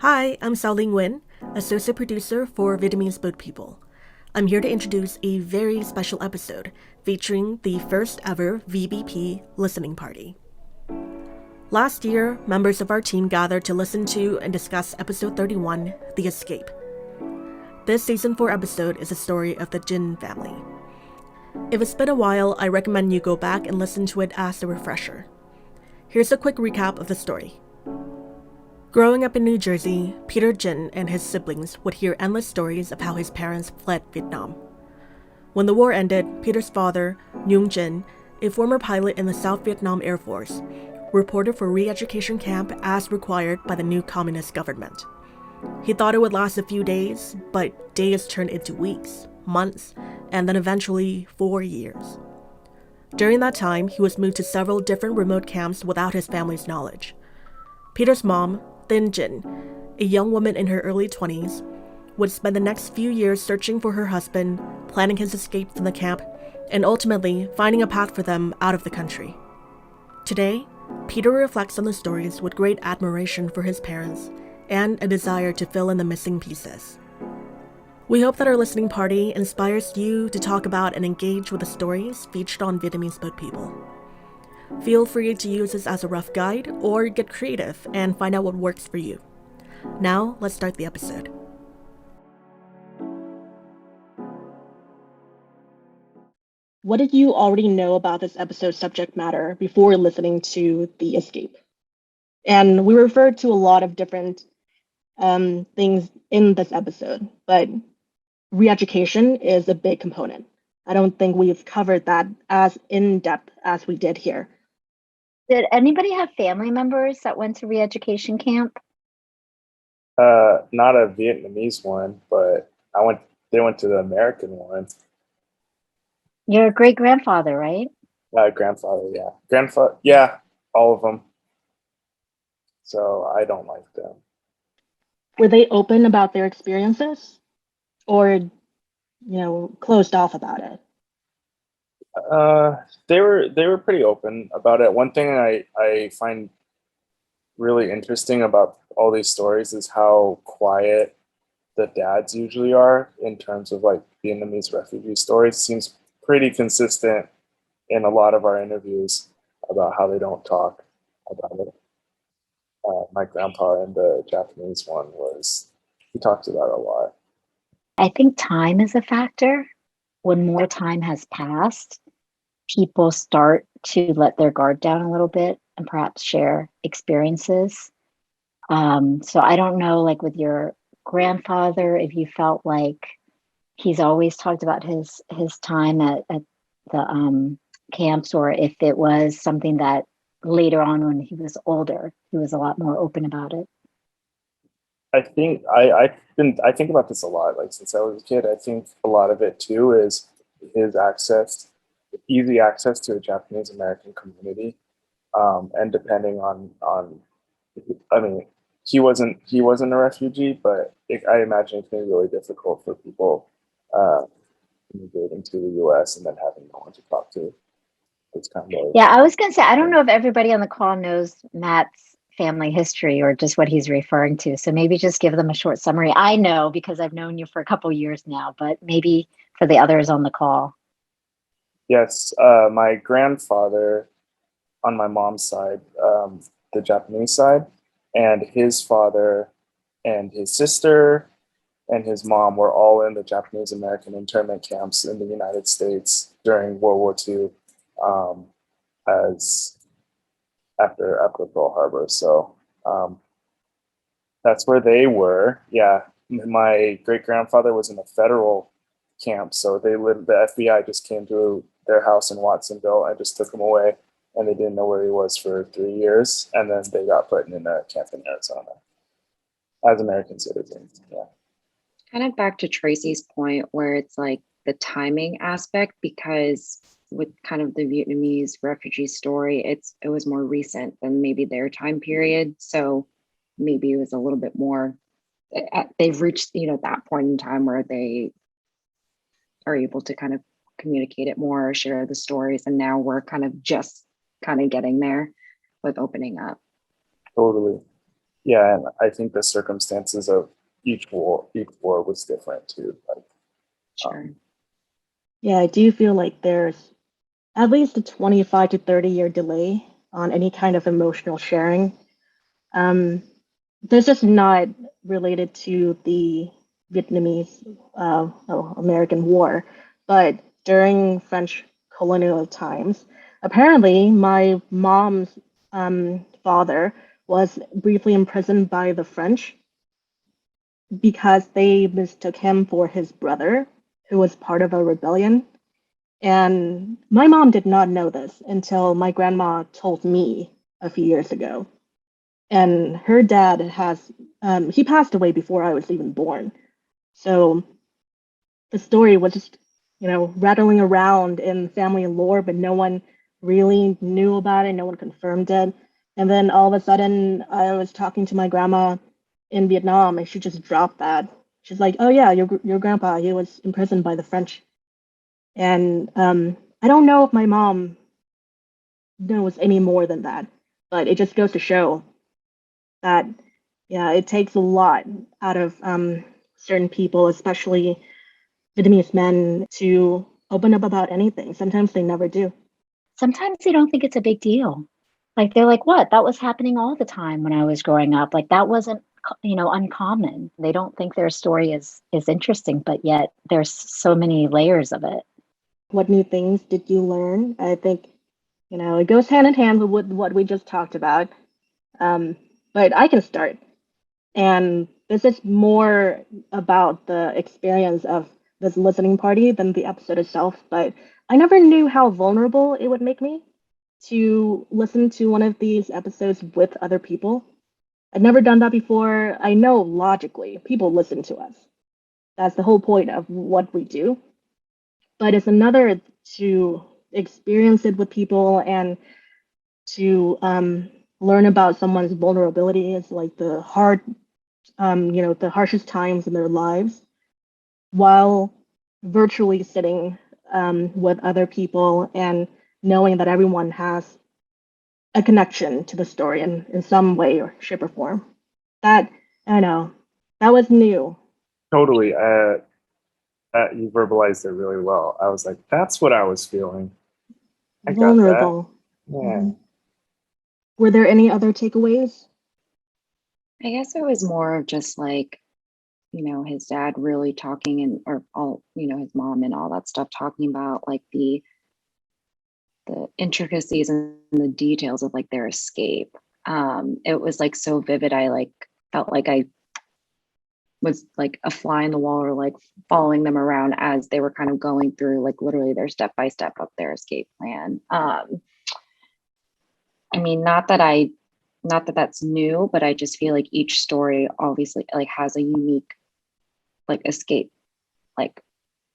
Hi, I'm Sao Ling Nguyen, associate producer for Vietnamese Boat People. I'm here to introduce a very special episode featuring the first ever VBP listening party. Last year, members of our team gathered to listen to and discuss episode 31, The Escape. This season 4 episode is a story of the Jin family. If it's been a while, I recommend you go back and listen to it as a refresher. Here's a quick recap of the story. Growing up in New Jersey, Peter Jin and his siblings would hear endless stories of how his parents fled Vietnam. When the war ended, Peter's father, Nhung Jin, a former pilot in the South Vietnam Air Force, reported for re-education camp as required by the new communist government. He thought it would last a few days, but days turned into weeks, months, and then eventually 4 years. During that time, he was moved to several different remote camps without his family's knowledge. Peter's mom, Tin Jin, a young woman in her early 20s, would spend the next few years searching for her husband, planning his escape from the camp, and ultimately finding a path for them out of the country. Today, Peter reflects on the stories with great admiration for his parents and a desire to fill in the missing pieces. We hope that our listening party inspires you to talk about and engage with the stories featured on Vietnamese Boat People. Feel free to use this as a rough guide or get creative and find out what works for you. Now, let's start the episode. What did you already know about this episode's subject matter before listening to The Escape? And we referred to a lot of different things in this episode, but re-education is a big component. I don't think we've covered that as in-depth as we did here. Did anybody have family members that went to re-education camp? Not a Vietnamese one, but they went to the American one. Your great-grandfather, right? Grandfather, yeah. Grandfather, yeah, all of them. So I don't like them. Were they open about their experiences or, closed off about it? They were pretty open about it. One thing I find really interesting about all these stories is how quiet the dads usually are in terms of like Vietnamese refugee stories. It seems pretty consistent in a lot of our interviews about how they don't talk about it. My grandpa in the Japanese one he talks about it a lot. I think time is a factor. When more time has passed, people start to let their guard down a little bit and perhaps share experiences. So I don't know, like with your grandfather, if you felt like he's always talked about his time at the camps, or if it was something that later on when he was older, he was a lot more open about it. I think I think about this a lot. Like since I was a kid, I think a lot of it too is his easy access to a Japanese American community, and depending on, I mean, he wasn't a refugee, but I imagine it can be really difficult for people immigrating to the U.S. and then having no one to talk to. It's kind of Yeah, I was going to say, I don't know if everybody on the call knows Matt's family history or just what he's referring to. So maybe just give them a short summary. I know because I've known you for a couple years now, but maybe for the others on the call. Yes, my grandfather on my mom's side, the Japanese side, and his father and his sister and his mom were all in the Japanese American internment camps in the United States during World War II, as after Pearl Harbor. So that's where they were. Yeah, my great grandfather was in a federal camp, so the FBI just came to their house in Watsonville and just took him away, and they didn't know where he was for 3 years, and then they got put in a camp in Arizona as American citizens. Yeah. Kind of back to Tracy's point where it's like the timing aspect, because with kind of the Vietnamese refugee story, it was more recent than maybe their time period. So maybe it was a little bit more, they've reached, that point in time where they are able to kind of communicate it more, share the stories. And now we're kind of just kind of getting there with opening up. Totally. Yeah, and I think the circumstances of each war was different too. Like, Sure. Yeah, I do feel like there's at least a 25 to 30-year delay on any kind of emotional sharing. This is not related to the Vietnamese American War, but during French colonial times, apparently my mom's father was briefly imprisoned by the French because they mistook him for his brother, who was part of a rebellion. And my mom did not know this until my grandma told me a few years ago. And her dad he passed away before I was even born. So the story was just, rattling around in family lore, but no one really knew about it. No one confirmed it. And then all of a sudden, I was talking to my grandma in Vietnam, and she just dropped that. She's like, "Oh yeah, your grandpa, he was imprisoned by the French." And I don't know if my mom knows any more than that, but it just goes to show that, yeah, it takes a lot out of certain people, especially Vietnamese men, to open up about anything. Sometimes they never do. Sometimes they don't think it's a big deal. Like they're like, what? That was happening all the time when I was growing up. Like that wasn't, uncommon. They don't think their story is interesting, but yet there's so many layers of it. What new things did you learn? I think, it goes hand in hand with what we just talked about. But I can start. And this is more about the experience of this listening party than the episode itself. But I never knew how vulnerable it would make me to listen to one of these episodes with other people. I'd never done that before. I know logically people listen to us. That's the whole point of what we do. But it's another to experience it with people and to learn about someone's vulnerabilities, like the the harshest times in their lives, while virtually sitting with other people and knowing that everyone has a connection to the story in some way or shape or form. That, I know, that was new. totally. You verbalized it really well. I was like, that's what I was feeling. I got that. Vulnerable. Yeah. Mhm. Were there any other takeaways? I guess it was more of just like, his dad really talking or all, his mom and all that stuff talking about like the intricacies and the details of like their escape. It was like so vivid. I like felt like I was like a fly in the wall or like following them around as they were kind of going through like literally their step by step of their escape plan. I mean, not that that's new, but I just feel like each story obviously like has a unique like escape like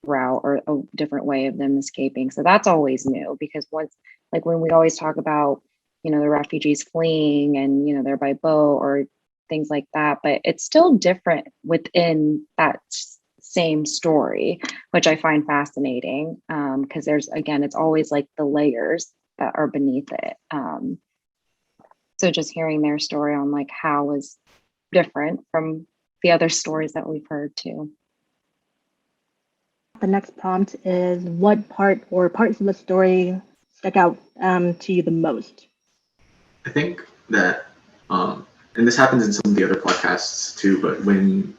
route or a different way of them escaping. So that's always new because once like when we always talk about, the refugees fleeing and, they're by boat or things like that, but it's still different within that same story, which I find fascinating because there's, again, it's always like the layers that are beneath it. So just hearing their story on like how was different from the other stories that we've heard too. The next prompt is, what part or parts of the story stuck out to you the most? I think that, and this happens in some of the other podcasts too, but when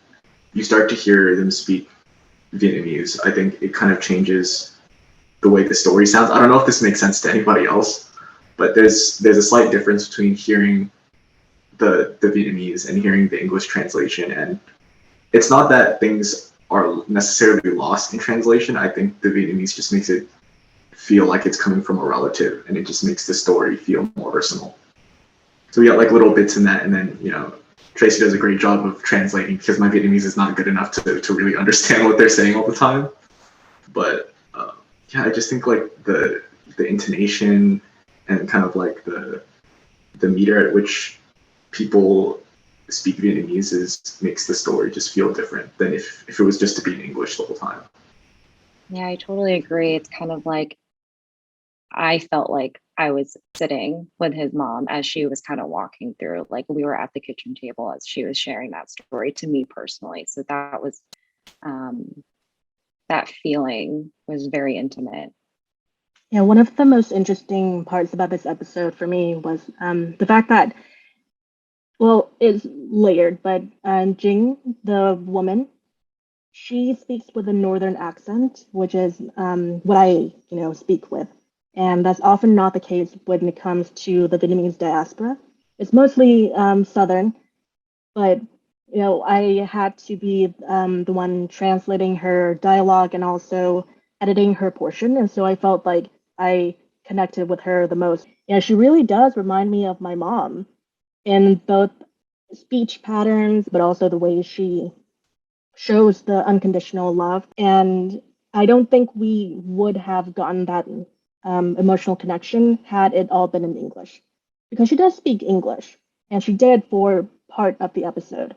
you start to hear them speak Vietnamese, I think it kind of changes the way the story sounds. I don't know if this makes sense to anybody else, but there's a slight difference between hearing the Vietnamese and hearing the English translation. And it's not that things are necessarily lost in translation. I think the Vietnamese just makes it feel like it's coming from a relative, and it just makes the story feel more personal. So we got like little bits in that, and then Tracy does a great job of translating because my Vietnamese is not good enough to really understand what they're saying all the time. But yeah, I just think like the intonation and kind of like the meter at which people speak Vietnamese makes the story just feel different than if it was just to be in English the whole time. Yeah, I totally agree. It's kind of like I felt like I was sitting with his mom as she was kind of walking through, like we were at the kitchen table as she was sharing that story to me personally. So that was, that feeling was very intimate. Yeah, one of the most interesting parts about this episode for me was the fact that, well, it's layered, but Jing, the woman, she speaks with a northern accent, which is what I, speak with. And that's often not the case when it comes to the Vietnamese diaspora. It's mostly southern, but I had to be the one translating her dialogue and also editing her portion, and so I felt like I connected with her the most. Yeah, she really does remind me of my mom in both speech patterns, but also the way she shows the unconditional love. And I don't think we would have gotten that emotional connection had it all been in English, because she does speak English, and she did for part of the episode.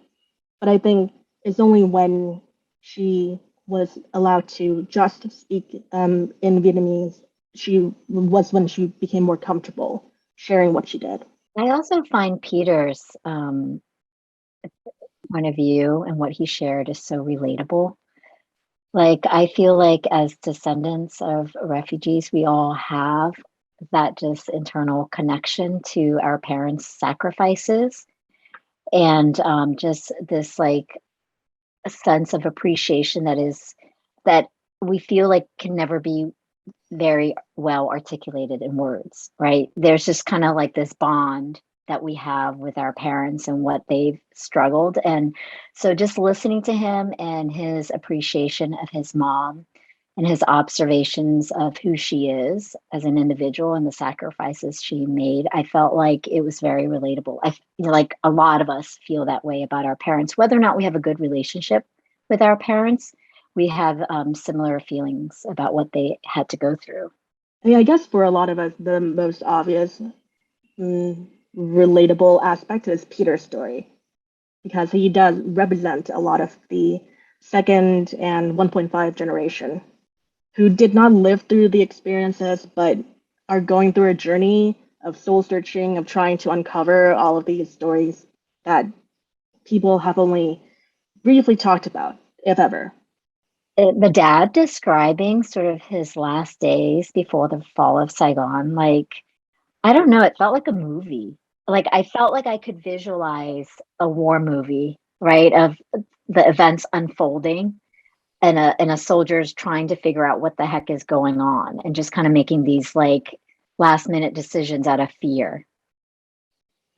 But I think it's only when she was allowed to just speak in Vietnamese, she was when she became more comfortable sharing what she did. I also find Peter's point of view and what he shared is so relatable. Like, I feel like as descendants of refugees, we all have that just internal connection to our parents' sacrifices, and just this like a sense of appreciation that we feel like can never be very well articulated in words, right? There's just kind of like this bond that we have with our parents and what they've struggled. And so just listening to him and his appreciation of his mom and his observations of who she is as an individual and the sacrifices she made, I felt like it was very relatable. Like a lot of us feel that way about our parents, whether or not we have a good relationship with our parents. We have similar feelings about what they had to go through. I mean, I guess for a lot of us, the most obvious relatable aspect is Peter's story, because he does represent a lot of the second and 1.5 generation who did not live through the experiences, but are going through a journey of soul searching, of trying to uncover all of these stories that people have only briefly talked about, if ever. The dad describing sort of his last days before the fall of Saigon, like, I don't know, it felt like a movie. Like, I felt like I could visualize a war movie, right? Of the events unfolding and a soldier's trying to figure out what the heck is going on and just kind of making these like last minute decisions out of fear.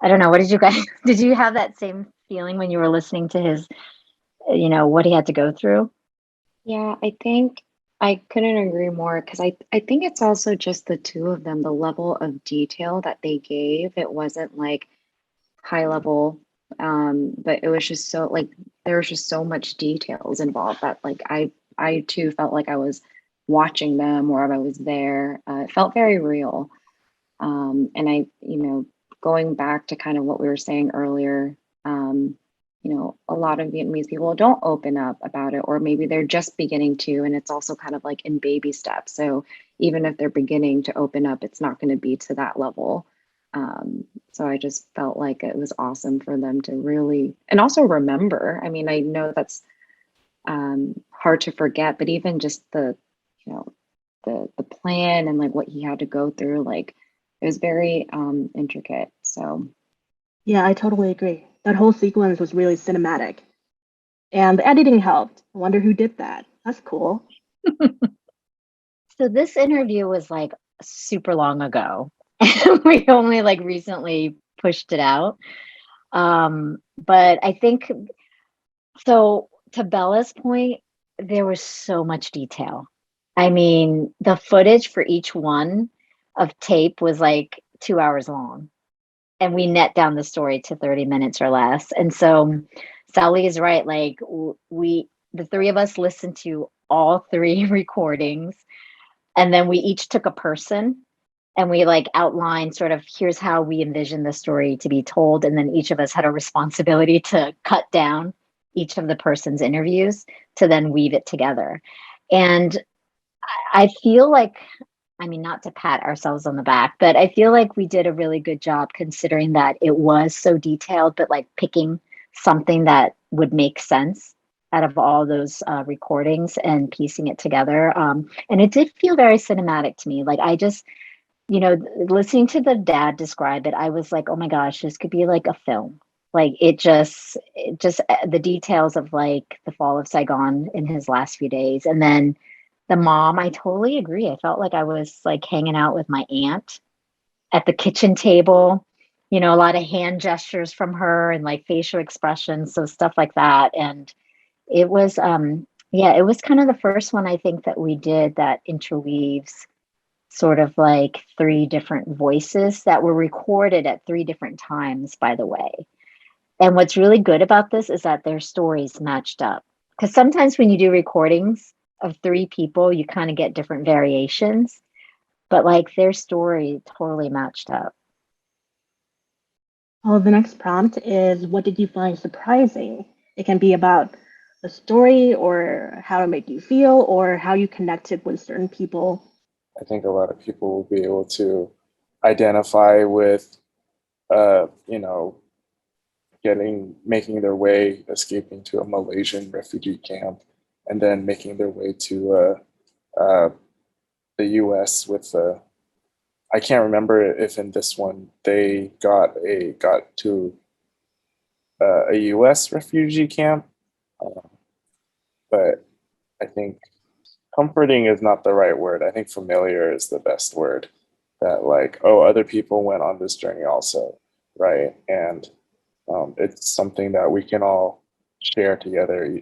I don't know. What did you guys, did you have that same feeling when you were listening to his, what he had to go through? Yeah, I think I couldn't agree more because I think it's also just the two of them, the level of detail that they gave. It wasn't like high level, but it was just so like there was just so much details involved that like I too felt like I was watching them or I was there. It felt very real. And going back to kind of what we were saying earlier, a lot of Vietnamese people don't open up about it, or maybe they're just beginning to, and it's also kind of like in baby steps. So even if they're beginning to open up, it's not going to be to that level. So I just felt like it was awesome for them to really, and also remember. I mean, I know that's hard to forget, but even just the plan and like what he had to go through, like it was very intricate. So Yeah, I totally agree. That whole sequence was really cinematic. And the editing helped. I wonder who did that. That's cool. So this interview was like super long ago. We only like recently pushed it out. But I think so to Bella's point, there was so much detail. I mean, the footage for each one of tape was like 2 hours long. And we net down the story to 30 minutes or less. And so Sally is right. Like the three of us listened to all three recordings, and then we each took a person and we like outlined sort of here's how we envision the story to be told. And then each of us had a responsibility to cut down each of the person's interviews to then weave it together. And I feel like I mean, not to pat ourselves on the back, but I feel like we did a really good job considering that it was so detailed, but like picking something that would make sense out of all those recordings and piecing it together. And it did feel very cinematic to me. Like I just, listening to the dad describe it, I was like, oh my gosh, this could be like a film. Like it just the details of like the fall of Saigon in his last few days. And then the mom, I totally agree. I felt like I was like hanging out with my aunt at the kitchen table, a lot of hand gestures from her and like facial expressions. So stuff like that. And it was, yeah, it was kind of the first one I think that we did that interweaves sort of like three different voices that were recorded at three different times, by the way. And what's really good about this is that their stories matched up. Because sometimes when you do recordings of three people, you kind of get different variations, but like their story totally matched up. Well, the next prompt is, what did you find surprising? It can be about the story or how it made you feel or how you connected with certain people. I think a lot of people will be able to identify with, making their way, escaping to a Malaysian refugee camp, and then making their way to the U.S. with I can't remember if in this one they got to a U.S. refugee camp, but I think comforting is not the right word. I think familiar is the best word. That like, oh, other people went on this journey also, right? And it's something that we can all share together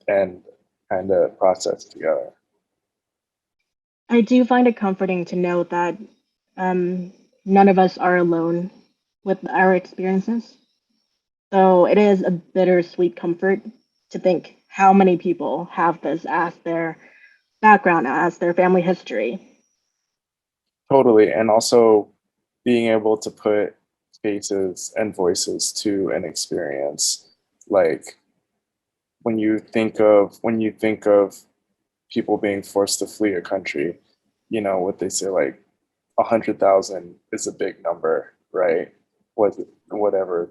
and kind of process together. I do find it comforting to know that none of us are alone with our experiences. So it is a bittersweet comfort to think how many people have this as their background, as their family history. Totally. And also being able to put faces and voices to an experience. Like when you think of people being forced to flee a country, what they say, like 100,000 is a big number, right? However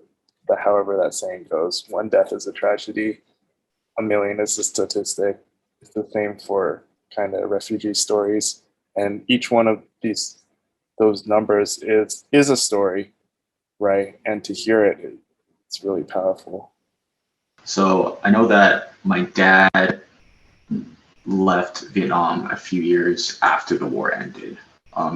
that saying goes, one death is a tragedy, a million is a statistic. It's the same for kind of refugee stories, and each one of those numbers is a story, right? And to hear it, it's really powerful. So I know that my dad left Vietnam a few years after the war ended.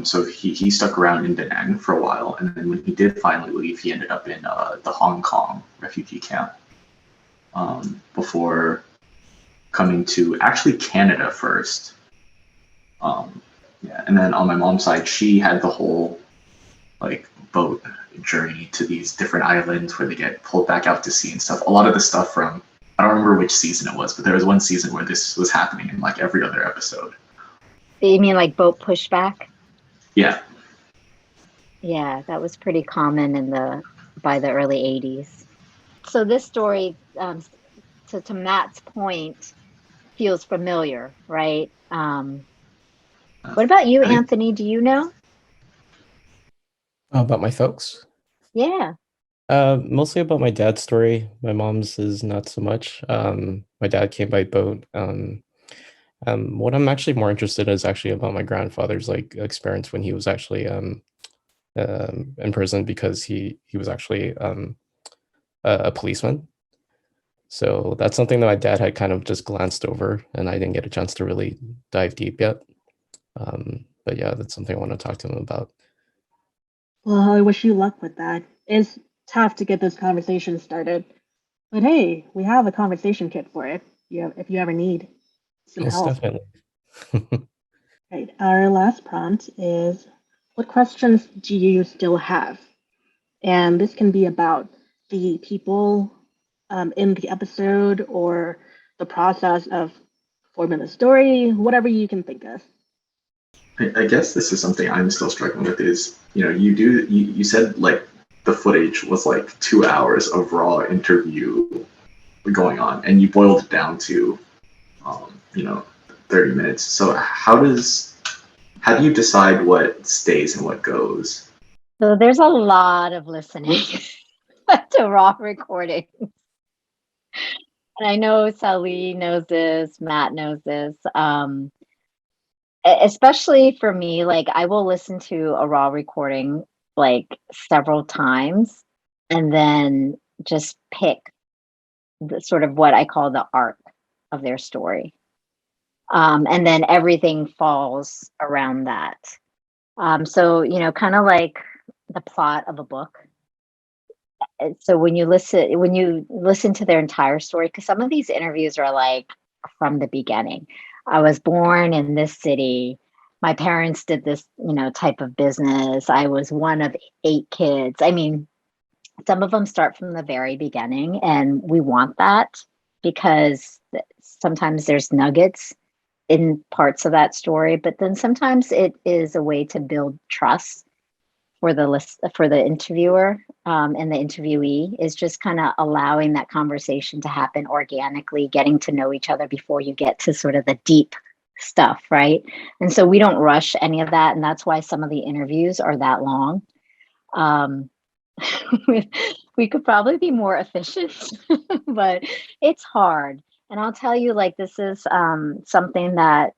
So he stuck around in Da Nang for a while, and then when he did finally leave, he ended up in the Hong Kong refugee camp before coming to actually Canada first. And then on my mom's side, she had the whole like boat journey to these different islands where they get pulled back out to sea and stuff. A lot of the stuff from, I don't remember which season it was, but there was one season where this was happening in like every other episode. You mean like boat pushback? Yeah. Yeah, that was pretty common by the early 80s. So this story, to Matt's point, feels familiar, right? What about you, Anthony? Do you know? About my folks? Yeah. Mostly about my dad's story. My mom's is not so much. My dad came by boat. What I'm actually more interested in is actually about my grandfather's like experience when he was actually in prison because he was actually a policeman. So that's something that my dad had kind of just glanced over, and I didn't get a chance to really dive deep yet. But yeah, that's something I want to talk to him about. Well, I wish you luck with that. It's tough to get this conversation started. But hey, we have a conversation kit for it. If you ever need some Most help. definitely. Right. Our last prompt is, what questions do you still have? And this can be about the people in the episode or the process of forming the story, whatever you can think of. I guess this is something I'm still struggling with is, you said like the footage was like 2 hours of raw interview going on, and you boiled it down to, 30 minutes. So how does how do you decide what stays and what goes? So there's a lot of listening to raw recording. And I know Sally knows this, Matt knows this. Especially for me, like I will listen to a raw recording like several times and then just pick the sort of what I call the arc of their story. And then everything falls around that. So, you know, kind of like the plot of a book. So when you listen to their entire story, because some of these interviews are like from the beginning. I was born in this city. My parents did this, you know, type of business. I was one of 8 kids. I mean, some of them start from the very beginning, and we want that because sometimes there's nuggets in parts of that story, but then sometimes it is a way to build trust for the interviewer, and the interviewee, is just kind of allowing that conversation to happen organically, getting to know each other before you get to sort of the deep stuff, right? And so we don't rush any of that, and that's why some of the interviews are that long. We could probably be more efficient, but it's hard. And I'll tell you, like, this is something that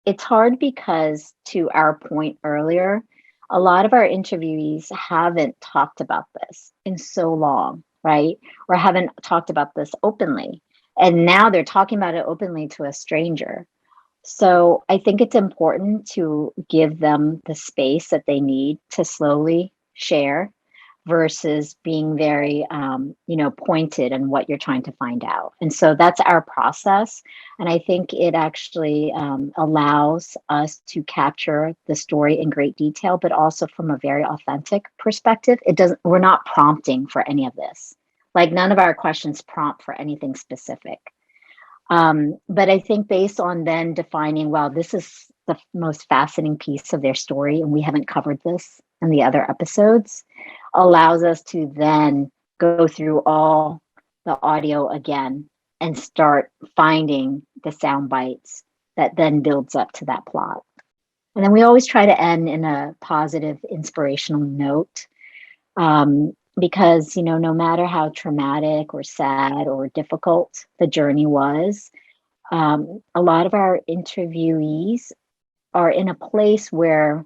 it's hard because, to our point earlier, a lot of our interviewees haven't talked about this in so long, right? Or haven't talked about this openly. And now they're talking about it openly to a stranger. So I think it's important to give them the space that they need to slowly share versus being very, pointed in what you're trying to find out. And so that's our process. And I think it actually allows us to capture the story in great detail, but also from a very authentic perspective. We're not prompting for any of this. Like, none of our questions prompt for anything specific. But I think based on then defining, well, this is the most fascinating piece of their story, and we haven't covered this in the other episodes, allows us to then go through all the audio again and start finding the sound bites that then builds up to that plot. And then we always try to end in a positive, inspirational note, because, you know, no matter how traumatic or sad or difficult the journey was, a lot of our interviewees are in a place where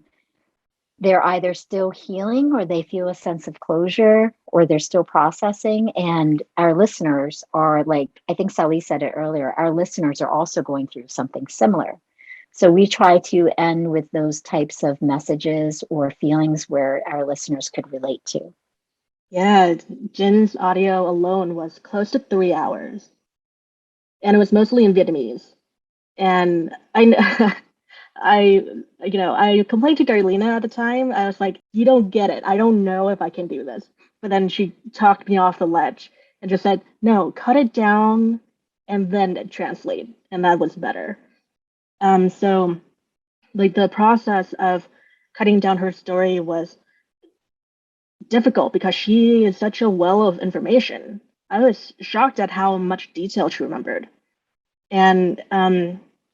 they're either still healing, or they feel a sense of closure, or they're still processing. And our listeners are, like, I think Sally said it earlier, our listeners are also going through something similar. So we try to end with those types of messages or feelings where our listeners could relate to. Yeah, Jin's audio alone was close to 3 hours, and it was mostly in Vietnamese. And I complained to Darlena at the time. I was like, you don't get it. I don't know if I can do this. But then she talked me off the ledge and just said, no, cut it down and then translate. And that was better. So like, the process of cutting down her story was difficult because she is such a well of information. I was shocked at how much detail she remembered. And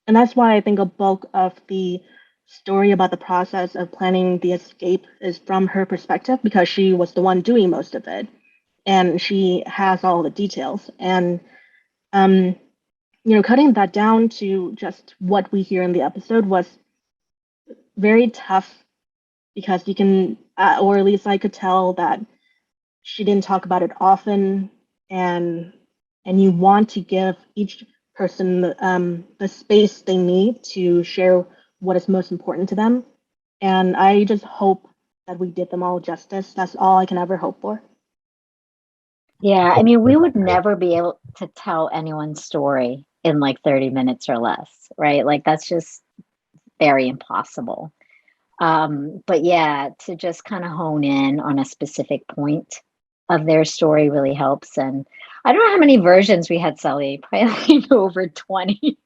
that's why I think a bulk of the story about the process of planning the escape is from her perspective, because she was the one doing most of it, and she has all the details. And cutting that down to just what we hear in the episode was very tough, because you can, or at least I could tell that she didn't talk about it often, and you want to give each person the space they need to share what is most important to them. And I just hope that we did them all justice. That's all I can ever hope for. Yeah, I mean, we would never be able to tell anyone's story in like 30 minutes or less, right? Like, that's just very impossible. But yeah, to just kind of hone in on a specific point of their story really helps. And I don't know how many versions we had, Sally, probably like over 20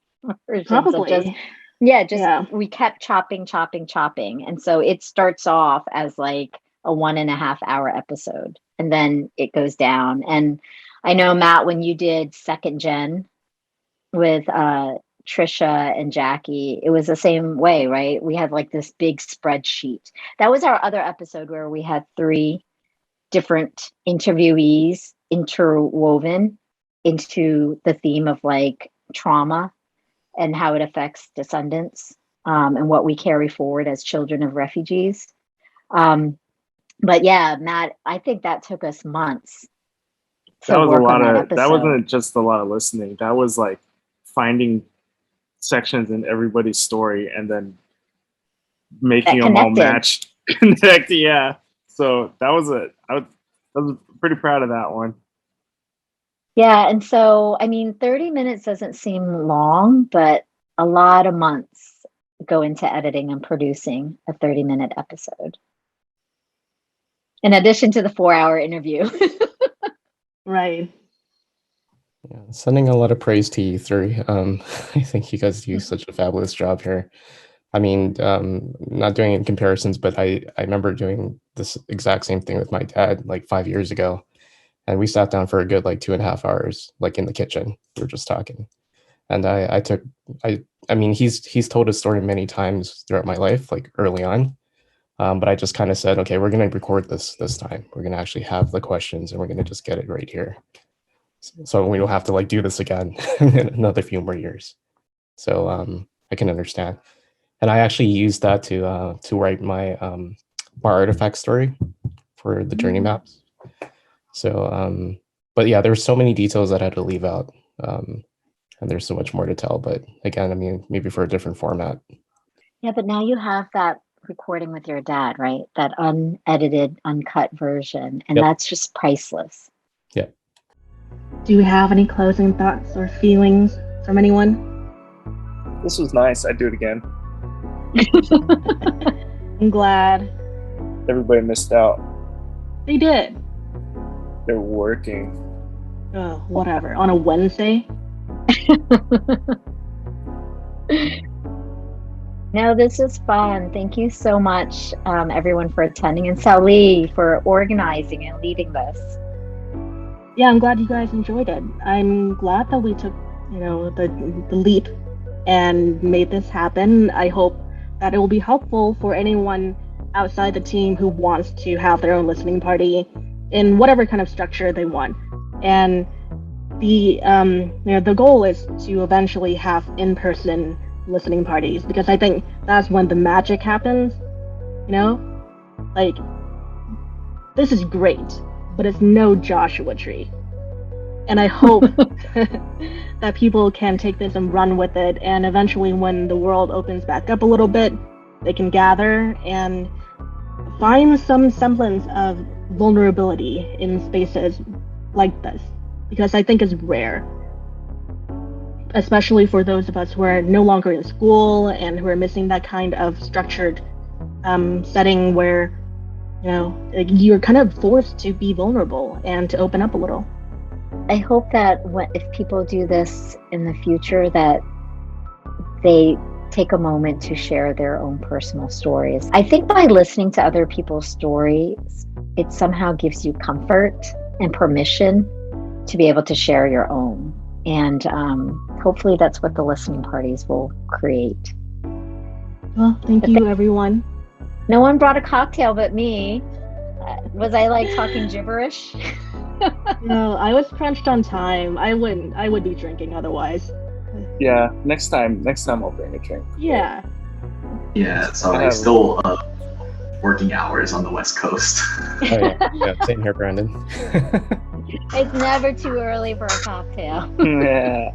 versions. Probably. We kept chopping. And so it starts off as like a 1.5 hour episode, and then it goes down. And I know, Matt, when you did second gen with Trisha and Jackie, it was the same way, right? We had like this big spreadsheet. That was our other episode where we had 3 different interviewees interwoven into the theme of like trauma and how it affects descendants, and what we carry forward as children of refugees. But yeah, Matt, I think that took us months. That was a lot of, that episode. wasn't just a lot of listening. That was like finding sections in everybody's story and then making them all match. Connect, yeah. So I was pretty proud of that one. Yeah, and so, I mean, 30 minutes doesn't seem long, but a lot of months go into editing and producing a 30-minute episode. In addition to the 4-hour interview. Right. Yeah, sending a lot of praise to you 3. I think you guys do such a fabulous job here. I mean, not doing it in comparisons, but I remember doing this exact same thing with my dad like 5 years ago. And we sat down for a good like 2.5 hours, like in the kitchen. We were just talking. And I mean, he's told his story many times throughout my life, like early on. But I just kind of said, okay, we're going to record this time. We're going to actually have the questions and we're going to just get it right here. So we don't have to like do this again in another few more years. So I can understand. And I actually used that to write my artifact story for the journey maps. So, but yeah, there were so many details that I had to leave out. And there's so much more to tell. But again, I mean, maybe for a different format. Yeah, but now you have that recording with your dad, right? That unedited, uncut version. And that's just priceless. Yeah. Do you have any closing thoughts or feelings from anyone? This was nice. I'd do it again. I'm glad. Everybody missed out. They did. They're working. Oh, whatever. On a Wednesday? No, this is fun. Thank you so much, everyone, for attending, and Sally for organizing and leading this. Yeah, I'm glad you guys enjoyed it. I'm glad that we took, the leap and made this happen. I hope that it will be helpful for anyone outside the team who wants to have their own listening party in whatever kind of structure they want. And the goal is to eventually have in-person listening parties, because I think that's when the magic happens. Like, this is great, but it's no Joshua Tree. And I hope that people can take this and run with it, and eventually when the world opens back up a little bit, they can gather and find some semblance of vulnerability in spaces like this, because I think it's rare, especially for those of us who are no longer in school and who are missing that kind of structured setting where, you're kind of forced to be vulnerable and to open up a little. I hope that if people do this in the future, that they take a moment to share their own personal stories. I think by listening to other people's stories, it somehow gives you comfort and permission to be able to share your own. And hopefully that's what the listening parties will create. Well, thank you, everyone. No one brought a cocktail but me. Was I like talking gibberish? No, I was crunched on time. I would be drinking otherwise. Yeah, next time I'll bring a drink. Yeah. Yeah, sorry, still working hours on the West Coast. Oh, yeah, same here, Brandon. It's never too early for a cocktail. Yeah.